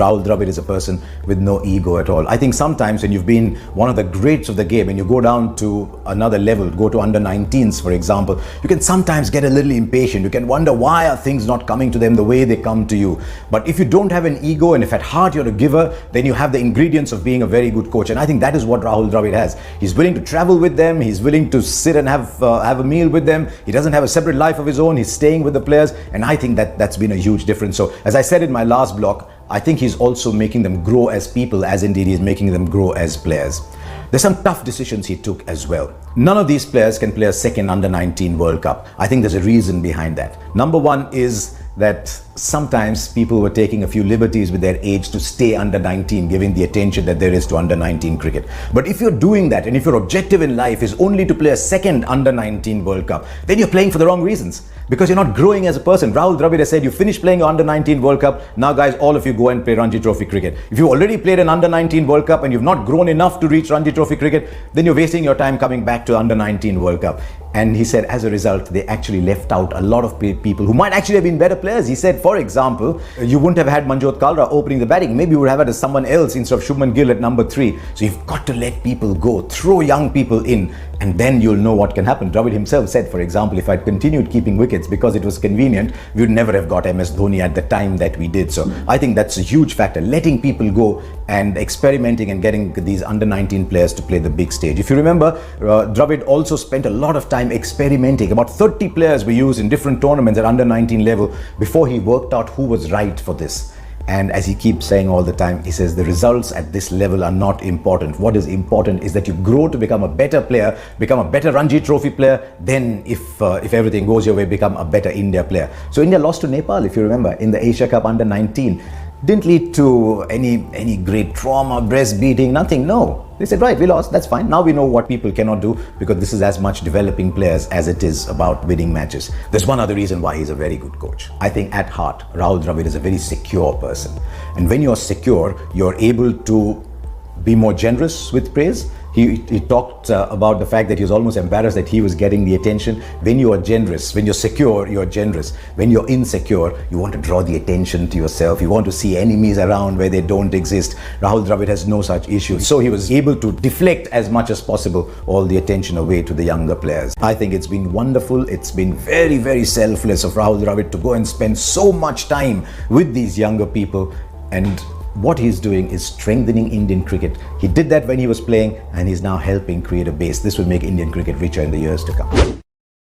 Rahul Dravid is a person with no ego at all. I think sometimes when you've been one of the greats of the game and you go down to another level, go to under 19s for example, you can sometimes get a little impatient. You can wonder why are things not coming to them the way they come to you. But if you don't have an ego and if at heart you're a giver, then you have the ingredients of being a very good coach. And I think that is what Rahul Dravid has. He's willing to travel with them. He's willing to sit and have a meal with them. He doesn't have a separate life of his own. He's staying with the players. And I think that's been a huge difference. So as I said in my last block, I think he's also making them grow as people, as indeed he's making them grow as players. There's some tough decisions he took as well. None of these players can play a second under 19 World Cup. I think there's a reason behind that. Number one is that sometimes people were taking a few liberties with their age to stay under 19, giving the attention that there is to under 19 cricket. But if you're doing that and if your objective in life is only to play a second under 19 World Cup, then you're playing for the wrong reasons because you're not growing as a person. Rahul Dravid has said, you finish playing your under 19 World Cup, now guys, all of you go and play Ranji Trophy cricket. If you've already played an under 19 World Cup and you've not grown enough to reach Ranji Trophy cricket, then you're wasting your time coming back to under 19 World Cup. And he said, as a result, they actually left out a lot of people who might actually have been better players. He said, for example, you wouldn't have had Manjot Kalra opening the batting. Maybe you would have had someone else instead of Shubman Gill at number 3. So you've got to let people go, throw young people in, and then you'll know what can happen. Dravid himself said, for example, if I'd continued keeping wickets because it was convenient, we would never have got MS Dhoni at the time that we did. So I think that's a huge factor, letting people go and experimenting and getting these under 19 players to play the big stage. If you remember, Dravid also spent a lot of time experimenting. About 30 players were used in different tournaments at under 19 level before he worked out who was right for this. And as he keeps saying all the time, he says the results at this level are not important. What is important is that you grow to become a better player, become a better Ranji Trophy player, then if everything goes your way, become a better India player. So India lost to Nepal, if you remember, in the Asia Cup under 19. Didn't lead to any great trauma, breast beating, nothing, no. They said, right, we lost, that's fine. Now we know what people cannot do because this is as much developing players as it is about winning matches. There's one other reason why he's a very good coach. I think at heart, Rahul Dravid is a very secure person. And when you're secure, you're able to be more generous with praise. He talked about the fact that he was almost embarrassed that he was getting the attention. When you are generous, when you're secure, you're generous. When you're insecure, you want to draw the attention to yourself. You want to see enemies around where they don't exist. Rahul Dravid has no such issue. So he was able to deflect as much as possible all the attention away to the younger players. I think it's been wonderful. It's been very, very selfless of Rahul Dravid to go and spend so much time with these younger people. And what he's doing is strengthening Indian cricket. He did that when he was playing and he's now helping create a base. This will make Indian cricket richer in the years to come.